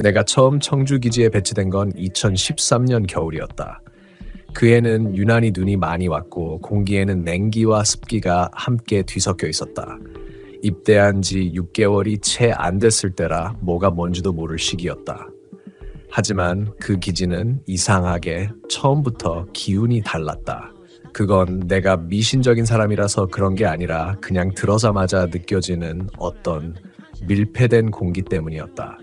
내가 처음 청주기지에 배치된 건 2013년 겨울이었다. 그 해는 유난히 눈이 많이 왔고 공기에는 냉기와 습기가 함께 뒤섞여 있었다. 입대한 지 6개월이 채 안 됐을 때라 뭐가 뭔지도 모를 시기였다. 하지만 그 기지는 이상하게 처음부터 기운이 달랐다. 그건 내가 미신적인 사람이라서 그런 게 아니라 그냥 들어자마자 느껴지는 어떤 밀폐된 공기 때문이었다.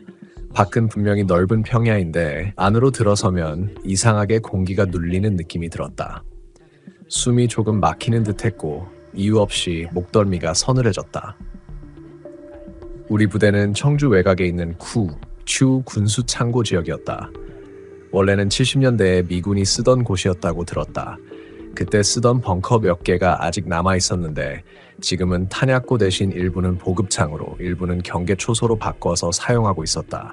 밖은 분명히 넓은 평야인데 안으로 들어서면 이상하게 공기가 눌리는 느낌이 들었다. 숨이 조금 막히는 듯했고 이유 없이 목덜미가 서늘해졌다. 우리 부대는 청주 외곽에 있는 추 군수 창고 지역이었다. 원래는 70년대에 미군이 쓰던 곳이었다고 들었다. 그때 쓰던 벙커 몇 개가 아직 남아 있었는데 지금은 탄약고 대신 일부는 보급창으로 일부는 경계 초소로 바꿔서 사용하고 있었다.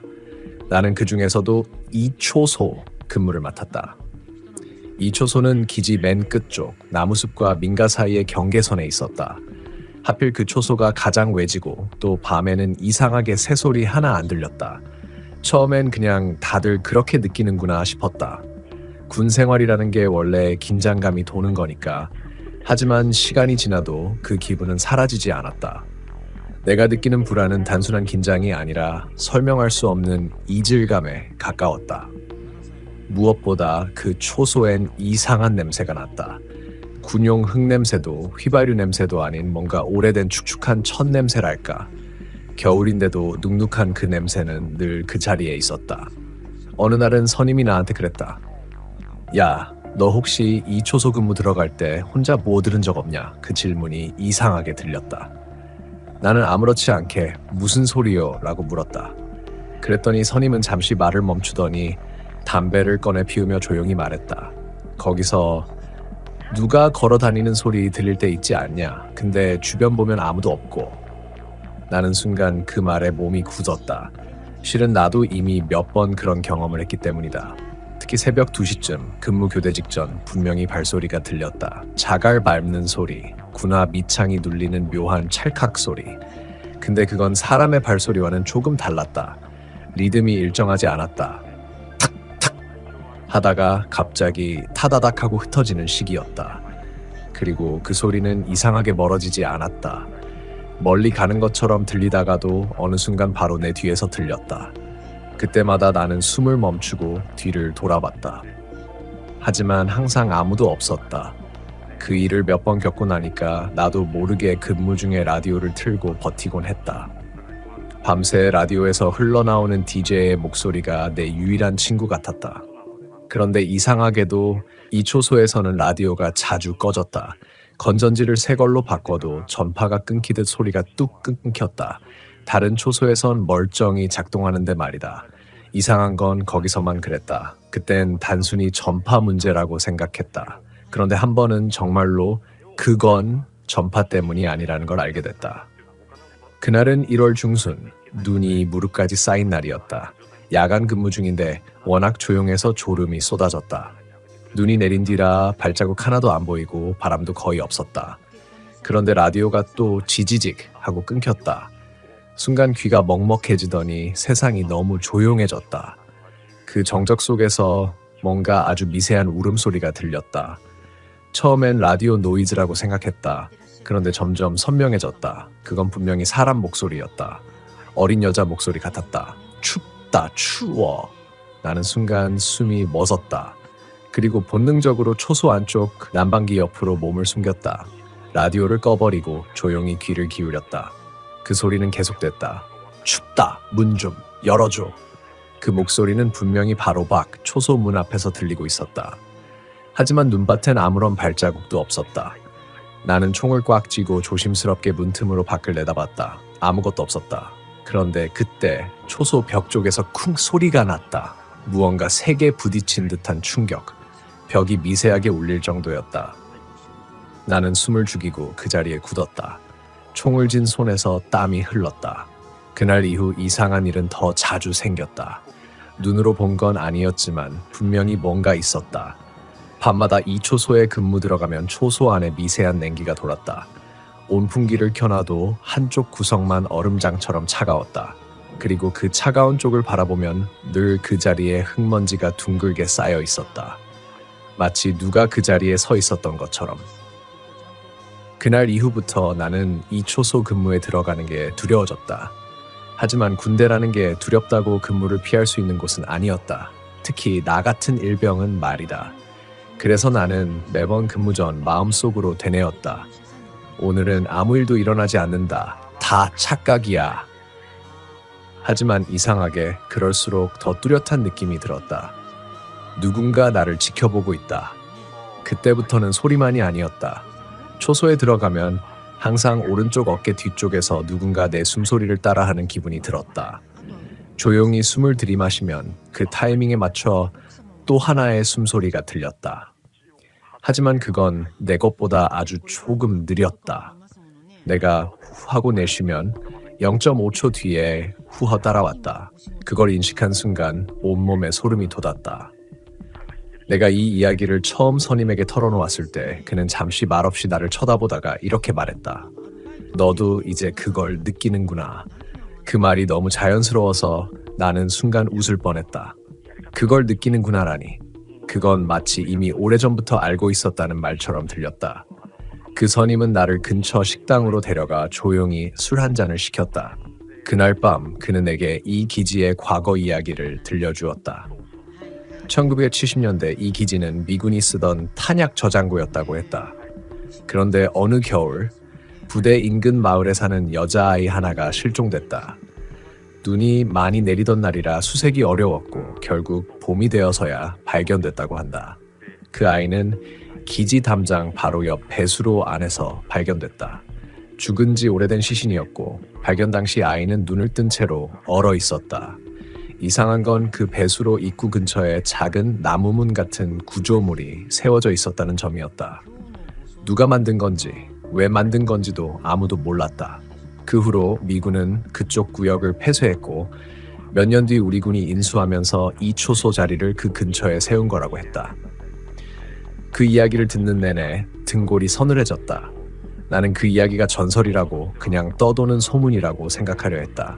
나는 그 중에서도 2초소 근무를 맡았다. 2초소는 기지 맨 끝쪽 나무숲과 민가 사이의 경계선에 있었다. 하필 그 초소가 가장 외지고 또 밤에는 이상하게 새소리 하나 안 들렸다. 처음엔 그냥 다들 그렇게 느끼는구나 싶었다. 군 생활이라는 게 원래 긴장감이 도는 거니까. 하지만 시간이 지나도 그 기분은 사라지지 않았다. 내가 느끼는 불안은 단순한 긴장이 아니라 설명할 수 없는 이질감에 가까웠다. 무엇보다 그 초소엔 이상한 냄새가 났다. 군용 흙냄새도 휘발유 냄새도 아닌 뭔가 오래된 축축한 첫 냄새랄까. 겨울인데도 눅눅한 그 냄새는 늘 그 자리에 있었다. 어느 날은 선임이 나한테 그랬다. 야, 너 혹시 이 초소 근무 들어갈 때 혼자 뭐 들은 적 없냐? 그 질문이 이상하게 들렸다. 나는 아무렇지 않게 무슨 소리요? 라고 물었다. 그랬더니 선임은 잠시 말을 멈추더니 담배를 꺼내 피우며 조용히 말했다. 거기서 누가 걸어 다니는 소리 들릴 때 있지 않냐? 근데 주변 보면 아무도 없고. 나는 순간 그 말에 몸이 굳었다. 실은 나도 이미 몇 번 그런 경험을 했기 때문이다. 특히 새벽 2시쯤 근무 교대 직전 분명히 발소리가 들렸다. 자갈 밟는 소리, 군화 밑창이 눌리는 묘한 찰칵 소리. 근데 그건 사람의 발소리와는 조금 달랐다. 리듬이 일정하지 않았다. 탁탁 하다가 갑자기 타다닥 하고 흩어지는 시기였다. 그리고 그 소리는 이상하게 멀어지지 않았다. 멀리 가는 것처럼 들리다가도 어느 순간 바로 내 뒤에서 들렸다. 그때마다 나는 숨을 멈추고 뒤를 돌아봤다. 하지만 항상 아무도 없었다. 그 일을 몇 번 겪고 나니까 나도 모르게 근무 중에 라디오를 틀고 버티곤 했다. 밤새 라디오에서 흘러나오는 DJ의 목소리가 내 유일한 친구 같았다. 그런데 이상하게도 이 초소에서는 라디오가 자주 꺼졌다. 건전지를 새 걸로 바꿔도 전파가 끊기듯 소리가 뚝 끊겼다. 다른 초소에선 멀쩡히 작동하는데 말이다. 이상한 건 거기서만 그랬다. 그땐 단순히 전파 문제라고 생각했다. 그런데 한 번은 정말로 그건 전파 때문이 아니라는 걸 알게 됐다. 그날은 1월 중순, 눈이 무릎까지 쌓인 날이었다. 야간 근무 중인데 워낙 조용해서 졸음이 쏟아졌다. 눈이 내린 뒤라 발자국 하나도 안 보이고 바람도 거의 없었다. 그런데 라디오가 또 지지직 하고 끊겼다. 순간 귀가 먹먹해지더니 세상이 너무 조용해졌다. 그 정적 속에서 뭔가 아주 미세한 울음소리가 들렸다. 처음엔 라디오 노이즈라고 생각했다. 그런데 점점 선명해졌다. 그건 분명히 사람 목소리였다. 어린 여자 목소리 같았다. 춥다, 추워. 나는 순간 숨이 멎었다. 그리고 본능적으로 초소 안쪽 난방기 옆으로 몸을 숨겼다. 라디오를 꺼버리고 조용히 귀를 기울였다. 그 소리는 계속됐다. 춥다, 문 좀 열어줘. 그 목소리는 분명히 바로 밖 초소 문 앞에서 들리고 있었다. 하지만 눈밭엔 아무런 발자국도 없었다. 나는 총을 꽉 쥐고 조심스럽게 문틈으로 밖을 내다봤다. 아무것도 없었다. 그런데 그때 초소 벽 쪽에서 쿵 소리가 났다. 무언가 세게 부딪힌 듯한 충격. 벽이 미세하게 울릴 정도였다. 나는 숨을 죽이고 그 자리에 굳었다. 총을 쥔 손에서 땀이 흘렀다. 그날 이후 이상한 일은 더 자주 생겼다. 눈으로 본 건 아니었지만 분명히 뭔가 있었다. 밤마다 이 초소에 근무 들어가면 초소 안에 미세한 냉기가 돌았다. 온풍기를 켜놔도 한쪽 구석만 얼음장처럼 차가웠다. 그리고 그 차가운 쪽을 바라보면 늘 그 자리에 흙먼지가 둥글게 쌓여 있었다. 마치 누가 그 자리에 서 있었던 것처럼. 그날 이후부터 나는 이 초소 근무에 들어가는 게 두려워졌다. 하지만 군대라는 게 두렵다고 근무를 피할 수 있는 곳은 아니었다. 특히 나 같은 일병은 말이다. 그래서 나는 매번 근무 전 마음속으로 되뇌었다. 오늘은 아무 일도 일어나지 않는다. 다 착각이야. 하지만 이상하게 그럴수록 더 뚜렷한 느낌이 들었다. 누군가 나를 지켜보고 있다. 그때부터는 소리만이 아니었다. 초소에 들어가면 항상 오른쪽 어깨 뒤쪽에서 누군가 내 숨소리를 따라하는 기분이 들었다. 조용히 숨을 들이마시면 그 타이밍에 맞춰 또 하나의 숨소리가 들렸다. 하지만 그건 내 것보다 아주 조금 느렸다. 내가 후 하고 내쉬면 0.5초 뒤에 후허 따라왔다. 그걸 인식한 순간 온몸에 소름이 돋았다. 내가 이 이야기를 처음 선임에게 털어놓았을 때 그는 잠시 말없이 나를 쳐다보다가 이렇게 말했다. 너도 이제 그걸 느끼는구나. 그 말이 너무 자연스러워서 나는 순간 웃을 뻔했다. 그걸 느끼는구나라니. 그건 마치 이미 오래전부터 알고 있었다는 말처럼 들렸다. 그 선임은 나를 근처 식당으로 데려가 조용히 술 한 잔을 시켰다. 그날 밤 그는 내게 이 기지의 과거 이야기를 들려주었다. 1970년대 이 기지는 미군이 쓰던 탄약 저장고였다고 했다. 그런데 어느 겨울 부대 인근 마을에 사는 여자아이 하나가 실종됐다. 눈이 많이 내리던 날이라 수색이 어려웠고 결국 봄이 되어서야 발견됐다고 한다. 그 아이는 기지 담장 바로 옆 배수로 안에서 발견됐다. 죽은 지 오래된 시신이었고 발견 당시 아이는 눈을 뜬 채로 얼어 있었다. 이상한 건 그 배수로 입구 근처에 작은 나무문 같은 구조물이 세워져 있었다는 점이었다. 누가 만든 건지, 왜 만든 건지도 아무도 몰랐다. 그 후로 미군은 그쪽 구역을 폐쇄했고 몇 년 뒤 우리 군이 인수하면서 이 초소 자리를 그 근처에 세운 거라고 했다. 그 이야기를 듣는 내내 등골이 서늘해졌다. 나는 그 이야기가 전설이라고 그냥 떠도는 소문이라고 생각하려 했다.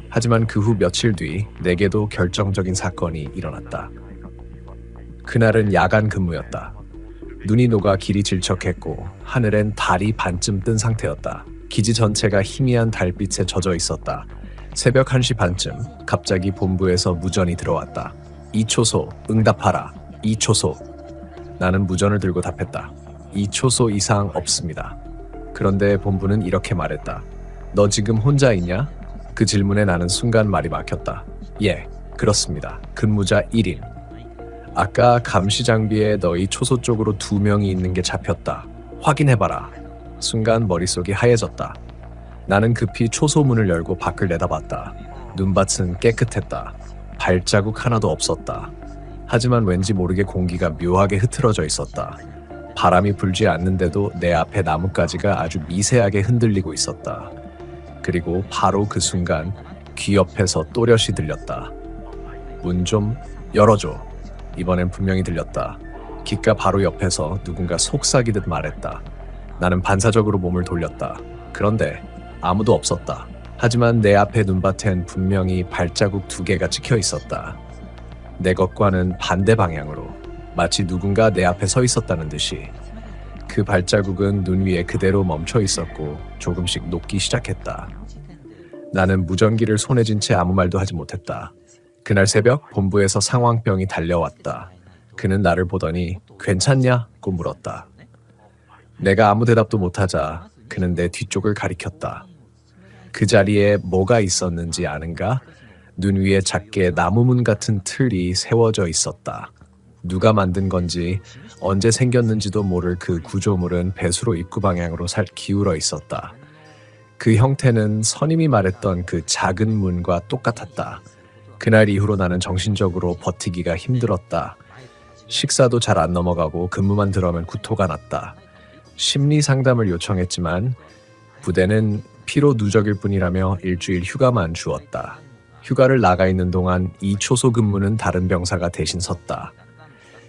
하지만 그 후 며칠 뒤 내게도 결정적인 사건이 일어났다. 그날은 야간 근무였다. 눈이 녹아 길이 질척했고 하늘엔 달이 반쯤 뜬 상태였다. 기지 전체가 희미한 달빛에 젖어 있었다. 새벽 1시 반쯤 갑자기 본부에서 무전이 들어왔다. 2초소 응답하라. 2초소. 나는 무전을 들고 답했다. 2초소 이상 없습니다. 그런데 본부는 이렇게 말했다. 너 지금 혼자 있냐? 그 질문에 나는 순간 말이 막혔다. 예, 그렇습니다. 근무자 1인. 아까 감시 장비에 너희 초소 쪽으로 2명이 있는 게 잡혔다. 확인해봐라. 순간 머릿속이 하얘졌다. 나는 급히 초소 문을 열고 밖을 내다봤다. 눈밭은 깨끗했다. 발자국 하나도 없었다. 하지만 왠지 모르게 공기가 묘하게 흐트러져 있었다. 바람이 불지 않는데도 내 앞에 나뭇가지가 아주 미세하게 흔들리고 있었다. 그리고 바로 그 순간 귀 옆에서 또렷이 들렸다. 문 좀 열어줘. 이번엔 분명히 들렸다. 귓가 바로 옆에서 누군가 속삭이듯 말했다. 나는 반사적으로 몸을 돌렸다. 그런데 아무도 없었다. 하지만 내 앞에 눈밭엔 분명히 발자국 2개가 찍혀 있었다. 내 것과는 반대 방향으로, 마치 누군가 내 앞에 서 있었다는 듯이. 그 발자국은 눈 위에 그대로 멈춰 있었고 조금씩 녹기 시작했다. 나는 무전기를 손에 쥔 채 아무 말도 하지 못했다. 그날 새벽 본부에서 상황병이 달려왔다. 그는 나를 보더니 괜찮냐?고 물었다. 내가 아무 대답도 못하자 그는 내 뒤쪽을 가리켰다. 그 자리에 뭐가 있었는지 아는가? 눈 위에 작게 나무문 같은 틀이 세워져 있었다. 누가 만든 건지 언제 생겼는지도 모를 그 구조물은 배수로 입구 방향으로 살 기울어 있었다. 그 형태는 선임이 말했던 그 작은 문과 똑같았다. 그날 이후로 나는 정신적으로 버티기가 힘들었다. 식사도 잘 안 넘어가고 근무만 들어오면 구토가 났다. 심리 상담을 요청했지만 부대는 피로 누적일 뿐이라며 일주일 휴가만 주었다. 휴가를 나가 있는 동안 이 초소 근무는 다른 병사가 대신 섰다.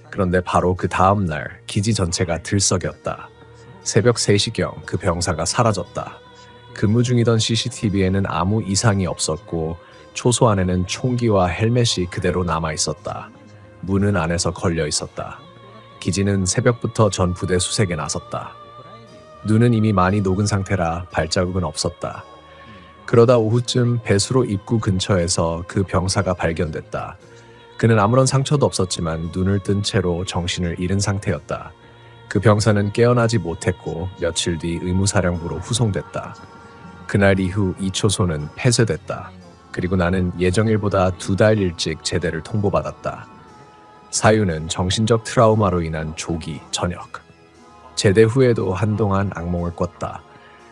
그런데 바로 그 다음 날 기지 전체가 들썩였다. 새벽 3시경 그 병사가 사라졌다. 근무 중이던 CCTV에는 아무 이상이 없었고 초소 안에는 총기와 헬멧이 그대로 남아 있었다. 문은 안에서 걸려 있었다. 기지는 새벽부터 전 부대 수색에 나섰다. 눈은 이미 많이 녹은 상태라 발자국은 없었다. 그러다 오후쯤 배수로 입구 근처에서 그 병사가 발견됐다. 그는 아무런 상처도 없었지만 눈을 뜬 채로 정신을 잃은 상태였다. 그 병사는 깨어나지 못했고 며칠 뒤 의무사령부로 후송됐다. 그날 이후 이 초소는 폐쇄됐다. 그리고 나는 예정일보다 2달 일찍 제대를 통보받았다. 사유는 정신적 트라우마로 인한 조기 전역. 제대 후에도 한동안 악몽을 꿨다.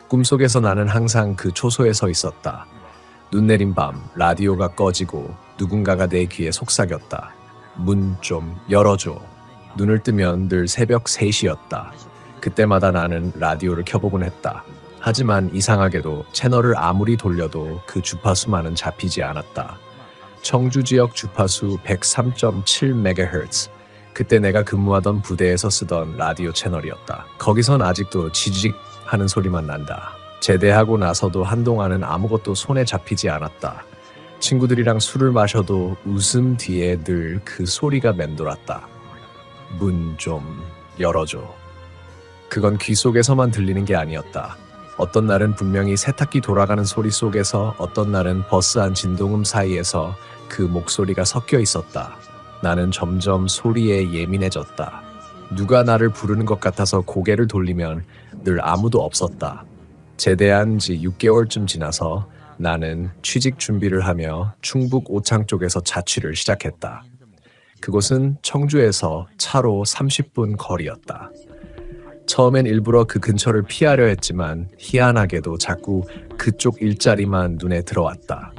꿈속에서 나는 항상 그 초소에 서 있었다. 눈 내린 밤 라디오가 꺼지고 누군가가 내 귀에 속삭였다. 문 좀 열어줘. 눈을 뜨면 늘 새벽 3시였다. 그때마다 나는 라디오를 켜보곤 했다. 하지만 이상하게도 채널을 아무리 돌려도 그 주파수만은 잡히지 않았다. 청주 지역 주파수 103.7MHz. 그때 내가 근무하던 부대에서 쓰던 라디오 채널이었다. 거기선 아직도 지직 하는 소리만 난다. 제대하고 나서도 한동안은 아무것도 손에 잡히지 않았다. 친구들이랑 술을 마셔도 웃음 뒤에 늘 그 소리가 맴돌았다. 문 좀 열어줘. 그건 귀 속에서만 들리는 게 아니었다. 어떤 날은 분명히 세탁기 돌아가는 소리 속에서, 어떤 날은 버스 안 진동음 사이에서 그 목소리가 섞여 있었다. 나는 점점 소리에 예민해졌다. 누가 나를 부르는 것 같아서 고개를 돌리면 늘 아무도 없었다. 제대한 지 6개월쯤 지나서 나는 취직 준비를 하며 충북 오창 쪽에서 자취를 시작했다. 그곳은 청주에서 차로 30분 거리였다. 처음엔 일부러 그 근처를 피하려 했지만 희한하게도 자꾸 그쪽 일자리만 눈에 들어왔다.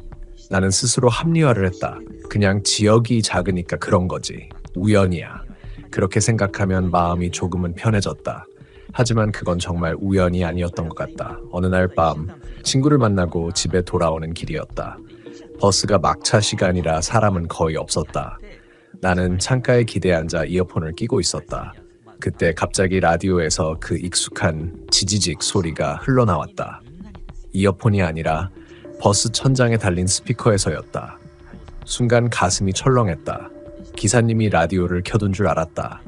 나는 스스로 합리화를 했다. 그냥 지역이 작으니까 그런 거지. 우연이야. 그렇게 생각하면 마음이 조금은 편해졌다. 하지만 그건 정말 우연이 아니었던 것 같다. 어느 날 밤 친구를 만나고 집에 돌아오는 길이었다. 버스가 막차 시간이라 사람은 거의 없었다. 나는 창가에 기대에 앉아 이어폰을 끼고 있었다. 그때 갑자기 라디오에서 그 익숙한 지지직 소리가 흘러나왔다. 이어폰이 아니라 버스 천장에 달린 스피커에서였다. 순간 가슴이 철렁했다. 기사님이 라디오를 켜둔 줄 알았다.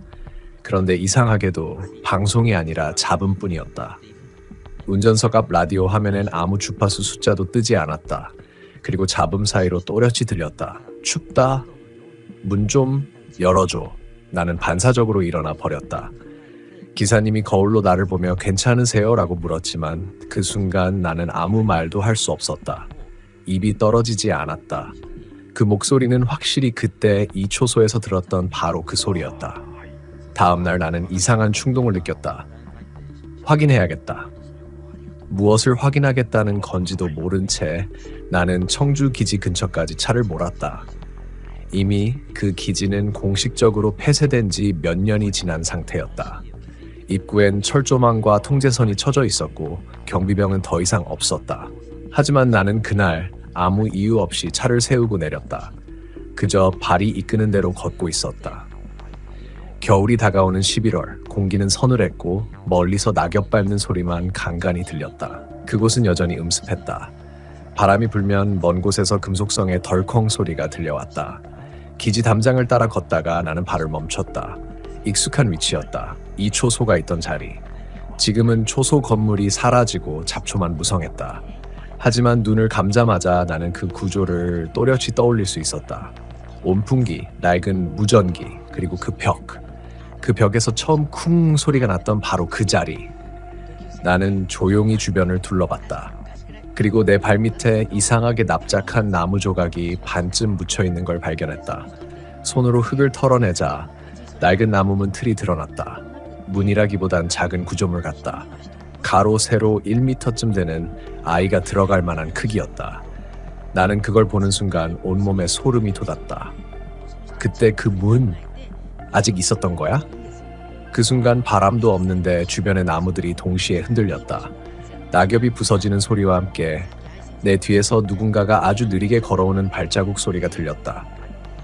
그런데 이상하게도 방송이 아니라 잡음뿐이었다. 운전석 앞 라디오 화면엔 아무 주파수 숫자도 뜨지 않았다. 그리고 잡음 사이로 또렷이 들렸다. 춥다. 문 좀 열어줘. 나는 반사적으로 일어나 버렸다. 기사님이 거울로 나를 보며 괜찮으세요? 라고 물었지만 그 순간 나는 아무 말도 할 수 없었다. 입이 떨어지지 않았다. 그 목소리는 확실히 그때 이 초소에서 들었던 바로 그 소리였다. 다음 날 나는 이상한 충동을 느꼈다. 확인해야겠다. 무엇을 확인하겠다는 건지도 모른 채 나는 청주 기지 근처까지 차를 몰았다. 이미 그 기지는 공식적으로 폐쇄된 지 몇 년이 지난 상태였다. 입구엔 철조망과 통제선이 쳐져 있었고 경비병은 더 이상 없었다. 하지만 나는 그날 아무 이유 없이 차를 세우고 내렸다. 그저 발이 이끄는 대로 걷고 있었다. 겨울이 다가오는 11월, 공기는 서늘했고 멀리서 낙엽 밟는 소리만 간간히 들렸다. 그곳은 여전히 음습했다. 바람이 불면 먼 곳에서 금속성의 덜컹 소리가 들려왔다. 기지 담장을 따라 걷다가 나는 발을 멈췄다. 익숙한 위치였다. 이 초소가 있던 자리. 지금은 초소 건물이 사라지고 잡초만 무성했다. 하지만 눈을 감자마자 나는 그 구조를 또렷이 떠올릴 수 있었다. 온풍기, 낡은 무전기, 그리고 그 벽. 그 벽에서 처음 쿵 소리가 났던 바로 그 자리. 나는 조용히 주변을 둘러봤다. 그리고 내 발밑에 이상하게 납작한 나무 조각이 반쯤 묻혀있는 걸 발견했다. 손으로 흙을 털어내자 낡은 나무문 틀이 드러났다. 문이라기보단 작은 구조물 같다. 가로 세로 1m쯤 되는 아이가 들어갈 만한 크기였다. 나는 그걸 보는 순간 온몸에 소름이 돋았다. 그때 그 문 아직 있었던 거야? 그 순간 바람도 없는데 주변의 나무들이 동시에 흔들렸다. 낙엽이 부서지는 소리와 함께 내 뒤에서 누군가가 아주 느리게 걸어오는 발자국 소리가 들렸다.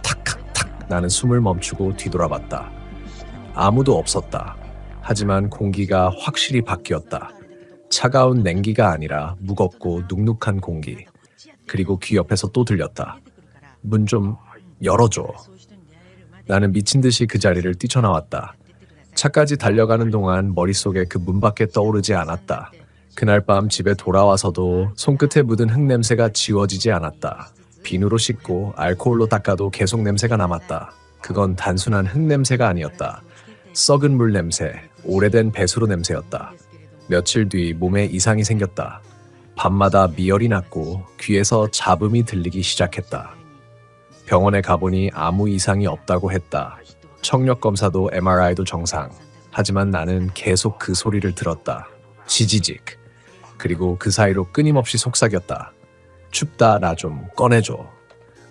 탁탁탁. 나는 숨을 멈추고 뒤돌아봤다. 아무도 없었다. 하지만 공기가 확실히 바뀌었다. 차가운 냉기가 아니라 무겁고 눅눅한 공기. 그리고 귀 옆에서 또 들렸다. 문 좀 열어줘. 나는 미친 듯이 그 자리를 뛰쳐나왔다. 차까지 달려가는 동안 머릿속에 그 문 밖에 떠오르지 않았다. 그날 밤 집에 돌아와서도 손끝에 묻은 흙냄새가 지워지지 않았다. 비누로 씻고 알코올로 닦아도 계속 냄새가 남았다. 그건 단순한 흙냄새가 아니었다. 썩은 물 냄새, 오래된 배수로 냄새였다. 며칠 뒤 몸에 이상이 생겼다. 밤마다 미열이 났고 귀에서 잡음이 들리기 시작했다. 병원에 가보니 아무 이상이 없다고 했다. 청력 검사도 MRI도 정상. 하지만 나는 계속 그 소리를 들었다. 지지직. 그리고 그 사이로 끊임없이 속삭였다. 춥다, 나 좀 꺼내줘.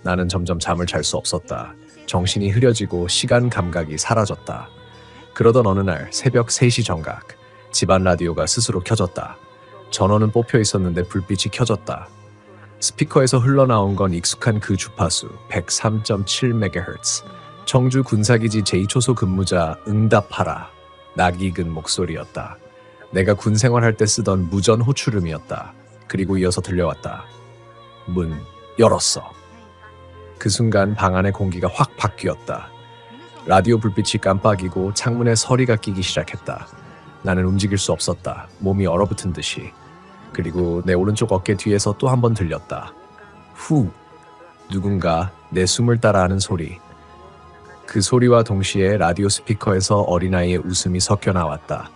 나는 점점 잠을 잘 수 없었다. 정신이 흐려지고 시간 감각이 사라졌다. 그러던 어느 날 새벽 3시 정각, 집안 라디오가 스스로 켜졌다. 전원은 뽑혀 있었는데 불빛이 켜졌다. 스피커에서 흘러나온 건 익숙한 그 주파수 103.7MHz. 청주 군사기지 제2초소 근무자 응답하라. 낯익은 목소리였다. 내가 군 생활할 때 쓰던 무전 호출음이었다. 그리고 이어서 들려왔다. 문 열었어. 그 순간 방 안의 공기가 확 바뀌었다. 라디오 불빛이 깜빡이고 창문에 서리가 끼기 시작했다. 나는 움직일 수 없었다. 몸이 얼어붙은 듯이. 그리고 내 오른쪽 어깨 뒤에서 또 한 번 들렸다. 후. 누군가 내 숨을 따라하는 소리. 그 소리와 동시에 라디오 스피커에서 어린아이의 웃음이 섞여 나왔다.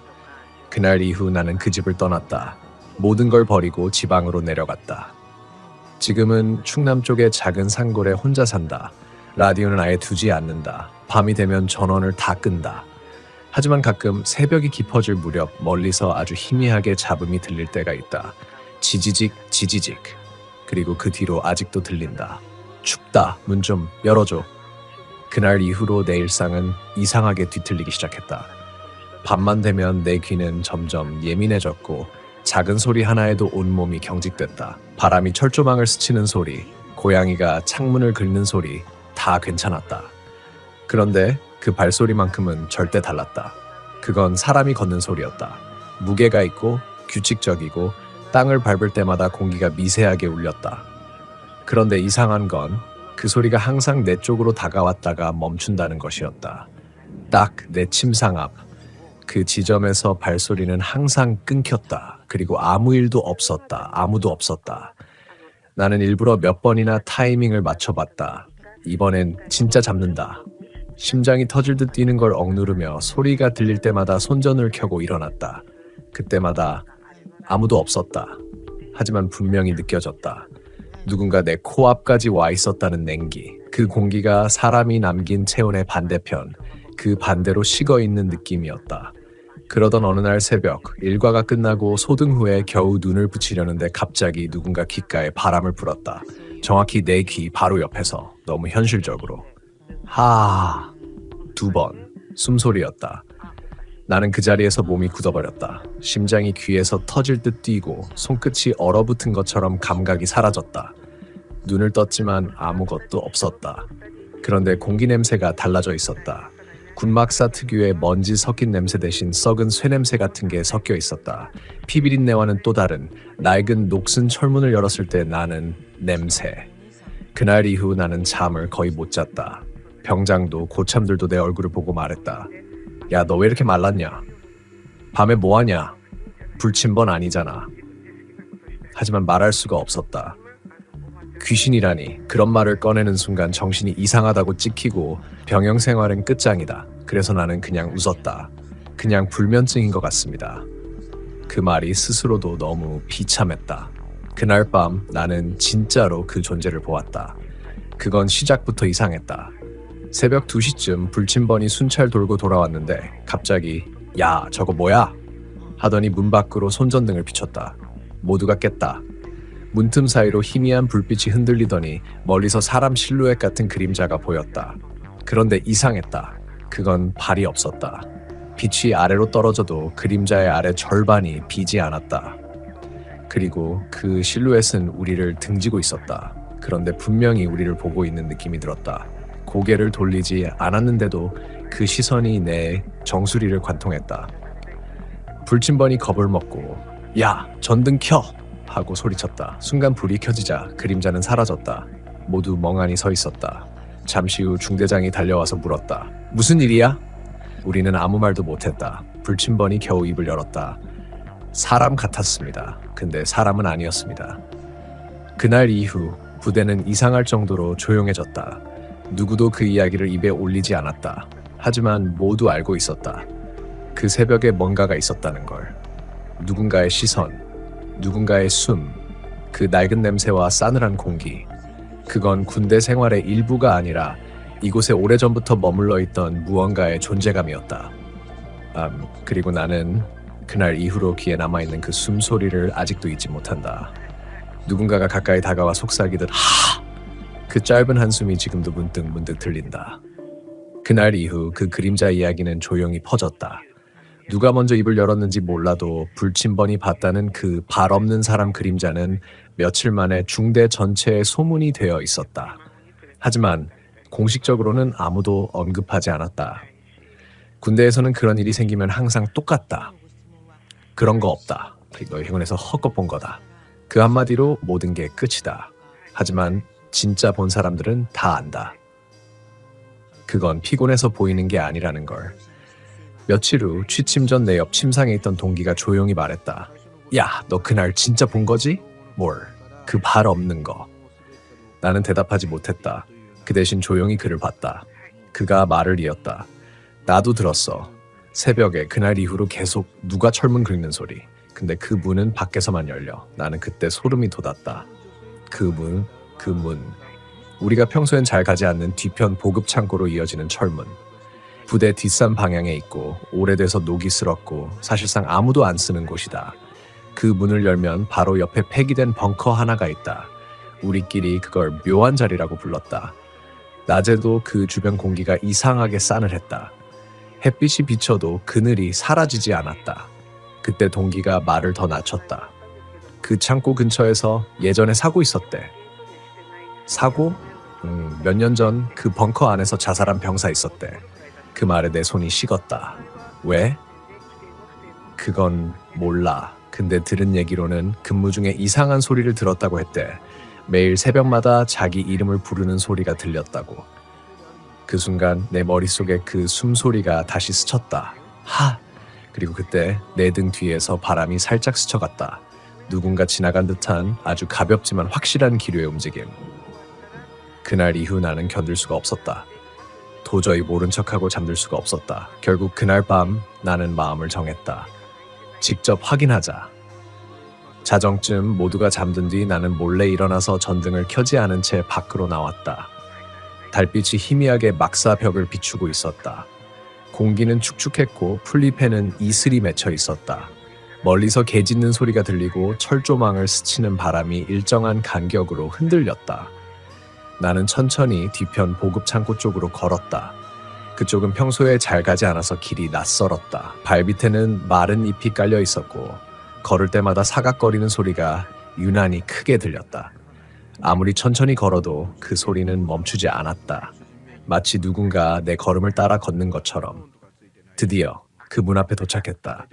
그날 이후 나는 그 집을 떠났다. 모든 걸 버리고 지방으로 내려갔다. 지금은 충남 쪽의 작은 산골에 혼자 산다. 라디오는 아예 두지 않는다. 밤이 되면 전원을 다 끈다. 하지만 가끔 새벽이 깊어질 무렵 멀리서 아주 희미하게 잡음이 들릴 때가 있다. 지지직 지지직. 그리고 그 뒤로 아직도 들린다. 춥다. 문 좀 열어줘. 그날 이후로 내 일상은 이상하게 뒤틀리기 시작했다. 밤만 되면 내 귀는 점점 예민해졌고 작은 소리 하나에도 온몸이 경직됐다. 바람이 철조망을 스치는 소리, 고양이가 창문을 긁는 소리 다 괜찮았다. 그런데 그 발소리만큼은 절대 달랐다. 그건 사람이 걷는 소리였다. 무게가 있고 규칙적이고 땅을 밟을 때마다 공기가 미세하게 울렸다. 그런데 이상한 건 그 소리가 항상 내 쪽으로 다가왔다가 멈춘다는 것이었다. 딱 내 침상 앞. 그 지점에서 발소리는 항상 끊겼다. 그리고 아무 일도 없었다. 아무도 없었다. 나는 일부러 몇 번이나 타이밍을 맞춰봤다. 이번엔 진짜 잡는다. 심장이 터질 듯 뛰는 걸 억누르며 소리가 들릴 때마다 손전을 켜고 일어났다. 그때마다 아무도 없었다. 하지만 분명히 느껴졌다. 누군가 내 코앞까지 와 있었다는 냉기. 그 공기가 사람이 남긴 체온의 반대편, 그 반대로 식어있는 느낌이었다. 그러던 어느 날 새벽, 일과가 끝나고 소등 후에 겨우 눈을 붙이려는데 갑자기 누군가 귓가에 바람을 불었다. 정확히 내 귀 바로 옆에서, 너무 현실적으로. 하... 2번, 숨소리였다. 나는 그 자리에서 몸이 굳어버렸다. 심장이 귀에서 터질 듯 뛰고 손끝이 얼어붙은 것처럼 감각이 사라졌다. 눈을 떴지만 아무것도 없었다. 그런데 공기 냄새가 달라져 있었다. 군막사 특유의 먼지 섞인 냄새 대신 썩은 쇠냄새 같은 게 섞여 있었다. 피비린내와는 또 다른 낡은 녹슨 철문을 열었을 때 나는 냄새. 그날 이후 나는 잠을 거의 못 잤다. 병장도 고참들도 내 얼굴을 보고 말했다. 야, 너 왜 이렇게 말랐냐? 밤에 뭐하냐? 불침번 아니잖아. 하지만 말할 수가 없었다. 귀신이라니. 그런 말을 꺼내는 순간 정신이 이상하다고 찍히고 병영 생활은 끝장이다. 그래서 나는 그냥 웃었다. 그냥 불면증인 것 같습니다. 그 말이 스스로도 너무 비참했다. 그날 밤 나는 진짜로 그 존재를 보았다. 그건 시작부터 이상했다. 새벽 2시쯤 불침번이 순찰 돌고 돌아왔는데 갑자기 야, 저거 뭐야? 하더니 문 밖으로 손전등을 비췄다. 모두가 깼다. 문틈 사이로 희미한 불빛이 흔들리더니 멀리서 사람 실루엣 같은 그림자가 보였다. 그런데 이상했다. 그건 발이 없었다. 빛이 아래로 떨어져도 그림자의 아래 절반이 비지 않았다. 그리고 그 실루엣은 우리를 등지고 있었다. 그런데 분명히 우리를 보고 있는 느낌이 들었다. 고개를 돌리지 않았는데도 그 시선이 내 정수리를 관통했다. 불침번이 겁을 먹고 야, 전등 켜! 하고 소리쳤다. 순간 불이 켜지자 그림자는 사라졌다. 모두 멍하니 서 있었다. 잠시 후 중대장이 달려와서 물었다. 무슨 일이야? 우리는 아무 말도 못했다. 불침번이 겨우 입을 열었다. 사람 같았습니다. 근데 사람은 아니었습니다. 그날 이후 부대는 이상할 정도로 조용해졌다. 누구도 그 이야기를 입에 올리지 않았다. 하지만 모두 알고 있었다. 그 새벽에 뭔가가 있었다는 걸. 누군가의 시선, 누군가의 숨, 그 낡은 냄새와 싸늘한 공기. 그건 군대 생활의 일부가 아니라 이곳에 오래전부터 머물러 있던 무언가의 존재감이었다. 그리고 나는 그날 이후로 귀에 남아있는 그 숨소리를 아직도 잊지 못한다. 누군가가 가까이 다가와 속삭이듯 하! 그 짧은 한숨이 지금도 문득 들린다. 그날 이후 그 그림자 이야기는 조용히 퍼졌다. 누가 먼저 입을 열었는지 몰라도 불침번이 봤다는 그 발 없는 사람 그림자는 며칠 만에 중대 전체에 소문이 되어 있었다. 하지만 공식적으로는 아무도 언급하지 않았다. 군대에서는 그런 일이 생기면 항상 똑같다. 그런 거 없다. 너 행운에서 헛것 본 거다. 그 한마디로 모든 게 끝이다. 하지만 진짜 본 사람들은 다 안다. 그건 피곤해서 보이는 게 아니라는 걸. 며칠 후 취침 전 내 옆 침상에 있던 동기가 조용히 말했다. 야, 너 그날 진짜 본 거지? 뭘? 그 발 없는 거. 나는 대답하지 못했다. 그 대신 조용히 그를 봤다. 그가 말을 이었다. 나도 들었어. 새벽에 그날 이후로 계속 누가 철문 긁는 소리. 근데 그 문은 밖에서만 열려. 나는 그때 소름이 돋았다. 그 문. 우리가 평소엔 잘 가지 않는 뒤편 보급 창고로 이어지는 철문. 부대 뒷산 방향에 있고 오래돼서 녹이 슬었고 사실상 아무도 안 쓰는 곳이다. 그 문을 열면 바로 옆에 폐기된 벙커 하나가 있다. 우리끼리 그걸 묘한 자리라고 불렀다. 낮에도 그 주변 공기가 이상하게 싸늘했다. 햇빛이 비쳐도 그늘이 사라지지 않았다. 그때 동기가 말을 더 낮췄다. 그 창고 근처에서 예전에 사고 있었대. 사고? 몇 년 전 그 벙커 안에서 자살한 병사 있었대. 그 말에 내 손이 식었다. 왜? 그건 몰라. 근데 들은 얘기로는 근무 중에 이상한 소리를 들었다고 했대. 매일 새벽마다 자기 이름을 부르는 소리가 들렸다고. 그 순간 내 머릿속에 그 숨소리가 다시 스쳤다. 하! 그리고 그때 내 등 뒤에서 바람이 살짝 스쳐갔다. 누군가 지나간 듯한 아주 가볍지만 확실한 기류의 움직임. 그날 이후 나는 견딜 수가 없었다. 도저히 모른 척하고 잠들 수가 없었다. 결국 그날 밤 나는 마음을 정했다. 직접 확인하자. 자정쯤 모두가 잠든 뒤 나는 몰래 일어나서 전등을 켜지 않은 채 밖으로 나왔다. 달빛이 희미하게 막사 벽을 비추고 있었다. 공기는 축축했고 풀잎에는 이슬이 맺혀 있었다. 멀리서 개 짖는 소리가 들리고 철조망을 스치는 바람이 일정한 간격으로 흔들렸다. 나는 천천히 뒤편 보급 창고 쪽으로 걸었다. 그쪽은 평소에 잘 가지 않아서 길이 낯설었다. 발밑에는 마른 잎이 깔려 있었고 걸을 때마다 사각거리는 소리가 유난히 크게 들렸다. 아무리 천천히 걸어도 그 소리는 멈추지 않았다. 마치 누군가 내 걸음을 따라 걷는 것처럼. 드디어 그 문 앞에 도착했다.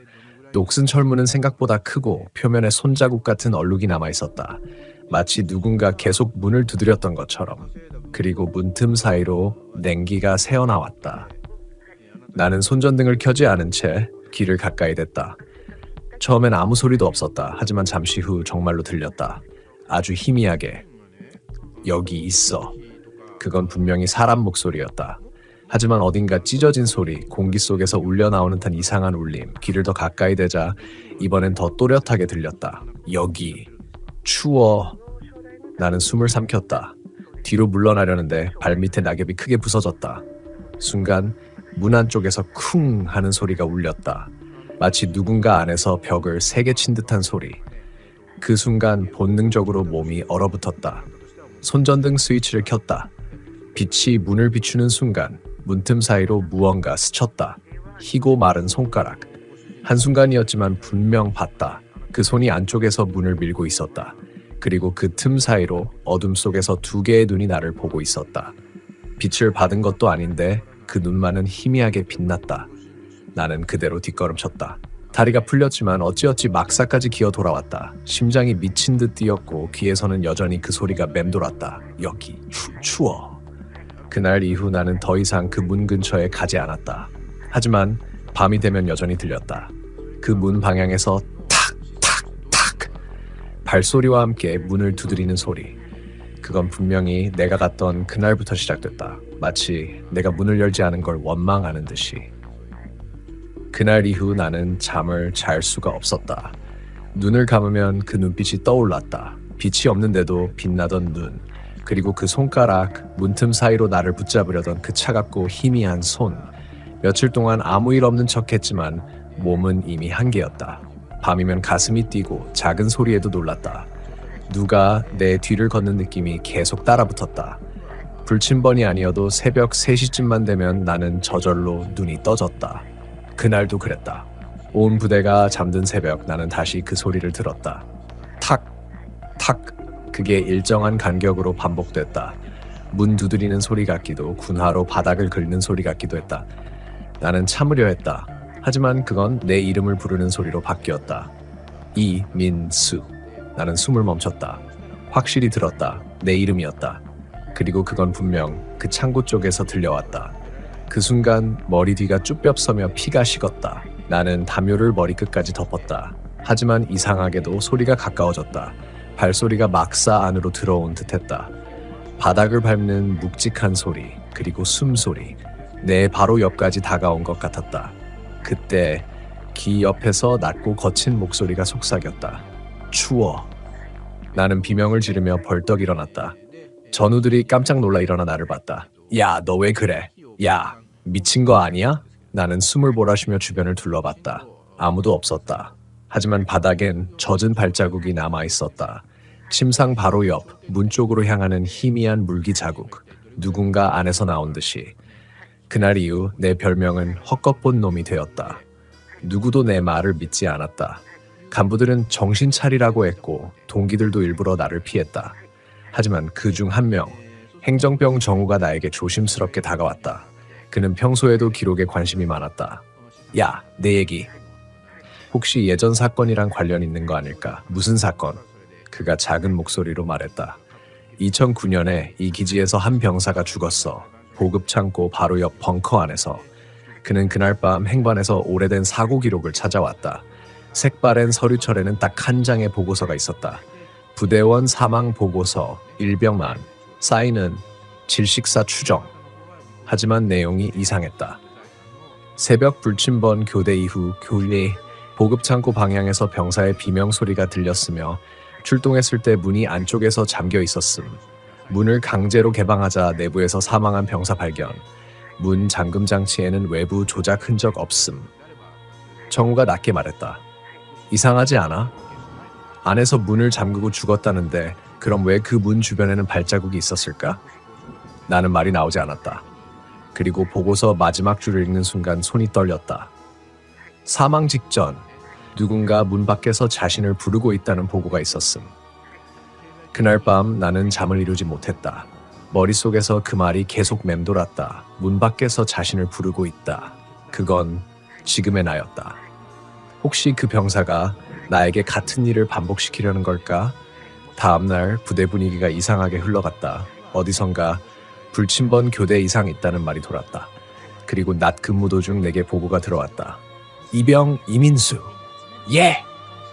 녹슨 철문은 생각보다 크고 표면에 손자국 같은 얼룩이 남아있었다. 마치 누군가 계속 문을 두드렸던 것처럼. 그리고 문틈 사이로 냉기가 새어나왔다. 나는 손전등을 켜지 않은 채 길을 가까이 댔다. 처음엔 아무 소리도 없었다. 하지만 잠시 후 정말로 들렸다. 아주 희미하게. 여기 있어. 그건 분명히 사람 목소리였다. 하지만 어딘가 찢어진 소리, 공기 속에서 울려나오는 듯한 이상한 울림. 귀를 더 가까이 대자 이번엔 더 또렷하게 들렸다. 여기. 추워. 나는 숨을 삼켰다. 뒤로 물러나려는데 발밑에 낙엽이 크게 부서졌다. 순간 문 안쪽에서 쿵 하는 소리가 울렸다. 마치 누군가 안에서 벽을 세게 친 듯한 소리. 그 순간 본능적으로 몸이 얼어붙었다. 손전등 스위치를 켰다. 빛이 문을 비추는 순간 문틈 사이로 무언가 스쳤다. 희고 마른 손가락. 한순간이었지만 분명 봤다. 그 손이 안쪽에서 문을 밀고 있었다. 그리고 그 틈 사이로 어둠 속에서 두 개의 눈이 나를 보고 있었다. 빛을 받은 것도 아닌데 그 눈만은 희미하게 빛났다. 나는 그대로 뒷걸음쳤다. 다리가 풀렸지만 어찌어찌 막사까지 기어 돌아왔다. 심장이 미친 듯 뛰었고 귀에서는 여전히 그 소리가 맴돌았다. 여기 추워. 그날 이후 나는 더 이상 그 문 근처에 가지 않았다. 하지만 밤이 되면 여전히 들렸다. 그 문 방향에서 탁탁탁 발소리와 함께 문을 두드리는 소리. 그건 분명히 내가 갔던 그날부터 시작됐다. 마치 내가 문을 열지 않은 걸 원망하는 듯이. 그날 이후 나는 잠을 잘 수가 없었다. 눈을 감으면 그 눈빛이 떠올랐다. 빛이 없는데도 빛나던 눈, 그리고 그 손가락, 문틈 사이로 나를 붙잡으려던 그 차갑고 희미한 손. 며칠 동안 아무 일 없는 척했지만 몸은 이미 한계였다. 밤이면 가슴이 뛰고 작은 소리에도 놀랐다. 누가 내 뒤를 걷는 느낌이 계속 따라붙었다. 불침번이 아니어도 새벽 3시쯤만 되면 나는 저절로 눈이 떠졌다. 그날도 그랬다. 온 부대가 잠든 새벽 나는 다시 그 소리를 들었다. 탁, 탁. 그게 일정한 간격으로 반복됐다. 문 두드리는 소리 같기도 군화로 바닥을 긁는 소리 같기도 했다. 나는 참으려 했다. 하지만 그건 내 이름을 부르는 소리로 바뀌었다. 이민수. 나는 숨을 멈췄다. 확실히 들었다. 내 이름이었다. 그리고 그건 분명 그 창고 쪽에서 들려왔다. 그 순간 머리 뒤가 쭈뼛 서며 피가 식었다. 나는 담요를 머리끝까지 덮었다. 하지만 이상하게도 소리가 가까워졌다. 발소리가 막사 안으로 들어온 듯했다. 바닥을 밟는 묵직한 소리, 그리고 숨소리. 내 바로 옆까지 다가온 것 같았다. 그때 귀 옆에서 낮고 거친 목소리가 속삭였다. 추워. 나는 비명을 지르며 벌떡 일어났다. 전우들이 깜짝 놀라 일어나 나를 봤다. 야, 너 왜 그래? 야, 미친 거 아니야? 나는 숨을 몰아쉬며 주변을 둘러봤다. 아무도 없었다. 하지만 바닥엔 젖은 발자국이 남아있었다. 침상 바로 옆, 문 쪽으로 향하는 희미한 물기 자국. 누군가 안에서 나온 듯이. 그날 이후 내 별명은 헛것본 놈이 되었다. 누구도 내 말을 믿지 않았다. 간부들은 정신 차리라고 했고 동기들도 일부러 나를 피했다. 하지만 그 중 한 명, 행정병 정우가 나에게 조심스럽게 다가왔다. 그는 평소에도 기록에 관심이 많았다. 야, 내 얘기. 혹시 예전 사건이랑 관련 있는 거 아닐까? 무슨 사건? 그가 작은 목소리로 말했다. 2009년에 이 기지에서 한 병사가 죽었어. 보급창고 바로 옆 벙커 안에서. 그는 그날 밤 행반에서 오래된 사고 기록을 찾아왔다. 색바랜 서류철에는 딱 한 장의 보고서가 있었다. 부대원 사망 보고서, 일병만, 사인은 질식사 추정. 하지만 내용이 이상했다. 새벽 불침번 교대 이후 교내 보급창고 방향에서 병사의 비명소리가 들렸으며 출동했을 때 문이 안쪽에서 잠겨 있었음. 문을 강제로 개방하자 내부에서 사망한 병사 발견. 문 잠금 장치에는 외부 조작 흔적 없음. 정우가 낮게 말했다. 이상하지 않아? 안에서 문을 잠그고 죽었다는데 그럼 왜 그 문 주변에는 발자국이 있었을까? 나는 말이 나오지 않았다. 그리고 보고서 마지막 줄을 읽는 순간 손이 떨렸다. 사망 직전 누군가 문 밖에서 자신을 부르고 있다는 보고가 있었음. 그날 밤 나는 잠을 이루지 못했다. 머릿속에서 그 말이 계속 맴돌았다. 문 밖에서 자신을 부르고 있다. 그건 지금의 나였다. 혹시 그 병사가 나에게 같은 일을 반복시키려는 걸까? 다음날 부대 분위기가 이상하게 흘러갔다. 어디선가 불침번 교대 이상 있다는 말이 돌았다. 그리고 낮 근무 도중 내게 보고가 들어왔다. 이병 이민수. 예!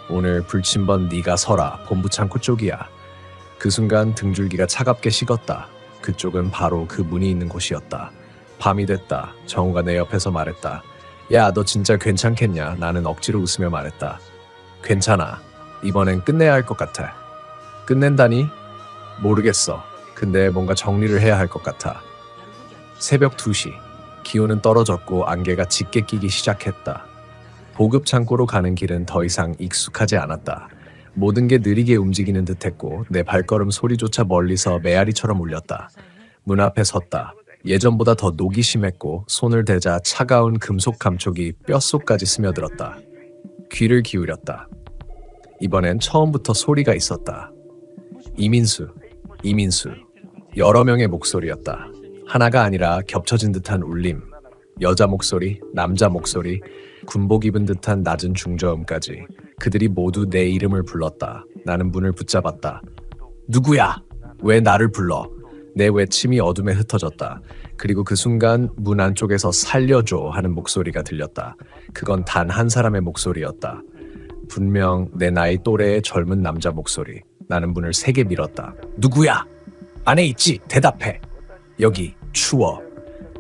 오늘 불침번 네가 서라. 본부 창고 쪽이야. 그 순간 등줄기가 차갑게 식었다. 그쪽은 바로 그 문이 있는 곳이었다. 밤이 됐다. 정우가 내 옆에서 말했다. 야, 너 진짜 괜찮겠냐? 나는 억지로 웃으며 말했다. 괜찮아. 이번엔 끝내야 할 것 같아. 끝낸다니? 모르겠어. 근데 뭔가 정리를 해야 할 것 같아. 새벽 2시. 기온은 떨어졌고 안개가 짙게 끼기 시작했다. 보급 창고로 가는 길은 더 이상 익숙하지 않았다. 모든 게 느리게 움직이는 듯했고 내 발걸음 소리조차 멀리서 메아리처럼 울렸다. 문 앞에 섰다. 예전보다 더 녹이 심했고 손을 대자 차가운 금속 감촉이 뼛속까지 스며들었다. 귀를 기울였다. 이번엔 처음부터 소리가 있었다. 이민수, 이민수. 여러 명의 목소리였다. 하나가 아니라 겹쳐진 듯한 울림. 여자 목소리, 남자 목소리, 군복 입은 듯한 낮은 중저음까지 그들이 모두 내 이름을 불렀다. 나는 문을 붙잡았다. 누구야? 왜 나를 불러? 내 외침이 어둠에 흩어졌다. 그리고 그 순간 문 안쪽에서 살려줘 하는 목소리가 들렸다. 그건 단 한 사람의 목소리였다. 분명 내 나이 또래의 젊은 남자 목소리. 나는 문을 세게 밀었다. 누구야? 안에 있지? 대답해. 여기 추워.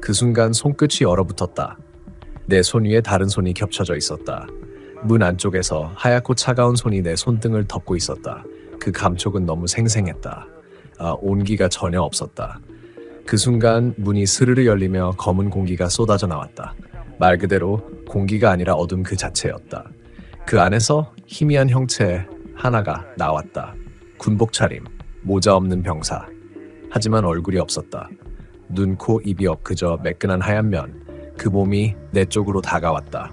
그 순간 손끝이 얼어붙었다. 내 손 위에 다른 손이 겹쳐져 있었다. 문 안쪽에서 하얗고 차가운 손이 내 손등을 덮고 있었다. 그 감촉은 너무 생생했다. 온기가 전혀 없었다. 그 순간 문이 스르르 열리며 검은 공기가 쏟아져 나왔다. 말 그대로 공기가 아니라 어둠 그 자체였다. 그 안에서 희미한 형체 하나가 나왔다. 군복 차림, 모자 없는 병사. 하지만 얼굴이 없었다. 눈, 코, 입이 엊그저 매끈한 하얀 면. 그 몸이 내 쪽으로 다가왔다.